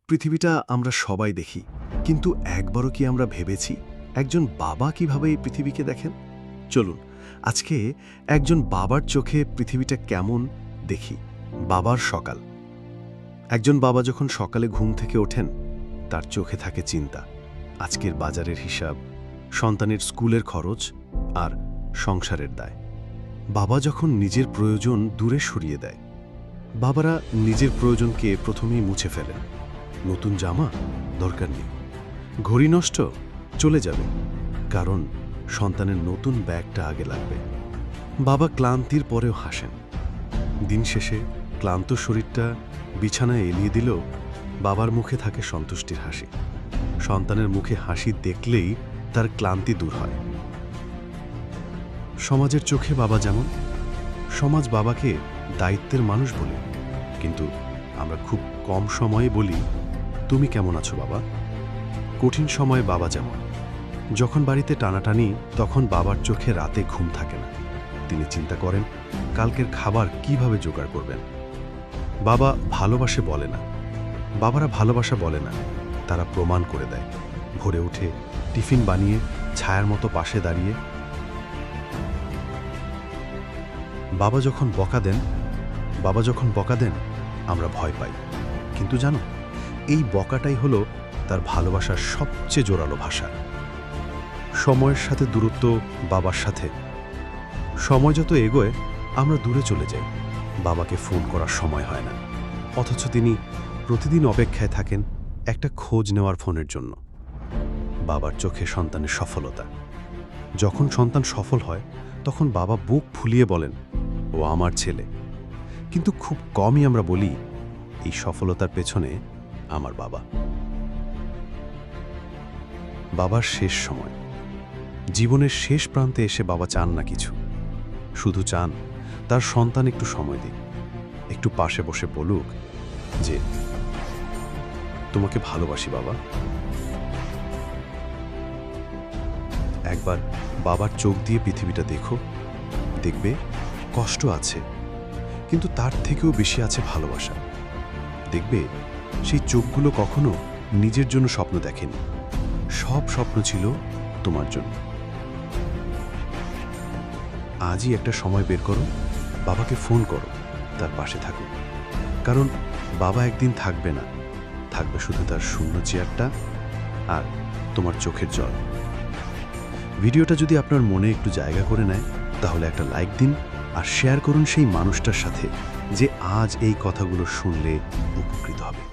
পৃথিবীটা আমরা সবাই দেখি, কিন্তু একবারও কি আমরা ভেবেছি একজন বাবা কিভাবে এই পৃথিবীকে দেখেন? চলুন আজকে একজন বাবার চোখে পৃথিবীটা কেমন দেখি। বাবার সকাল। একজন বাবা যখন সকালে ঘুম থেকে ওঠেন, তার চোখে থাকে চিন্তা, আজকের বাজারের হিসাব, সন্তানের স্কুলের খরচ আর সংসারের দায়। বাবা যখন নিজের প্রয়োজন দূরে সরিয়ে দেয়, বাবারা নিজের প্রয়োজনকে প্রথমেই মুছে ফেলেন। নতুন জামা দরকার নেই, ঘড়ি নষ্ট চলে যাবে, কারণ সন্তানের নতুন ব্যাগটা আগে লাগবে। বাবা ক্লান্তির পরেও হাসেন। দিন শেষে ক্লান্ত শরীরটা বিছানায় এলিয়ে দিলেও বাবার মুখে থাকে সন্তুষ্টির হাসি। সন্তানের মুখে হাসি দেখলেই তার ক্লান্তি দূর হয়। সমাজের চোখে বাবা যেমন, সমাজ বাবাকে দায়িত্বের মানুষ বলে, কিন্তু আমরা খুব কম সময়ে বলি, তুমি কেমন আছো বাবা? কঠিন সময়ে বাবা যেমন, যখন বাড়িতে টানাটানি, তখন বাবার চোখে রাতে ঘুম থাকে না। তিনি চিন্তা করেন কালকের খাবার কিভাবে জোগাড় করবেন। বাবা ভালোবাসে বলে না, বাবারা ভালোবাসা বলে না, তারা প্রমাণ করে দেয়। ভোরে উঠে টিফিন বানিয়ে ছায়ার মতো পাশে দাঁড়িয়ে। বাবা যখন বকা দেন আমরা ভয় পাই, কিন্তু জানো, এই বকাটাই হলো তার ভালোবাসার সবচেয়ে জোরালো ভাষা। সময়ের সাথে দূরত্ব বাবার সাথে। সময় যত এগোয় আমরা দূরে চলে যাই, বাবাকে ফোন করার সময় হয় না, অথচ তিনি প্রতিদিন অপেক্ষায় থাকেন একটা খোঁজ নেওয়ার ফোনের জন্য। বাবার চোখে সন্তানের সফলতা। যখন সন্তান সফল হয়, তখন বাবা বুক ফুলিয়ে বলেন, ও আমার ছেলে। কিন্তু খুব কমই আমরা বলি, এই সফলতার পেছনে আমার বাবা। বাবার শেষ সময়। জীবনের শেষ প্রান্তে এসে বাবা চান না কিছু, শুধু চান তার সন্তান একটু সময় দিক, একটু পাশে বসে বলুক যে তোমাকে ভালোবাসি বাবা। একবার বাবার চোখ দিয়ে পৃথিবীটা দেখো, দেখবে কষ্ট আছে, কিন্তু তার থেকেও বেশি আছে ভালোবাসা। দেখবে সেই চোখগুলো কখনো নিজের জন্য স্বপ্ন দেখেনি, সব স্বপ্ন ছিল তোমার জন্য। আজই একটা সময় বের করো, বাবাকে ফোন করো, তার পাশে থাকো, কারণ বাবা একদিন থাকবে না, থাকবে শুধু তার শূন্য চেয়ারটা আর তোমার চোখের জল। ভিডিওটা যদি আপনার মনে একটু জায়গা করে নেয়, তাহলে একটা লাইক দিন আর শেয়ার করুন সেই মানুষটার সাথে যে আজ এই কথাগুলো শুনলে উপকৃত হবে।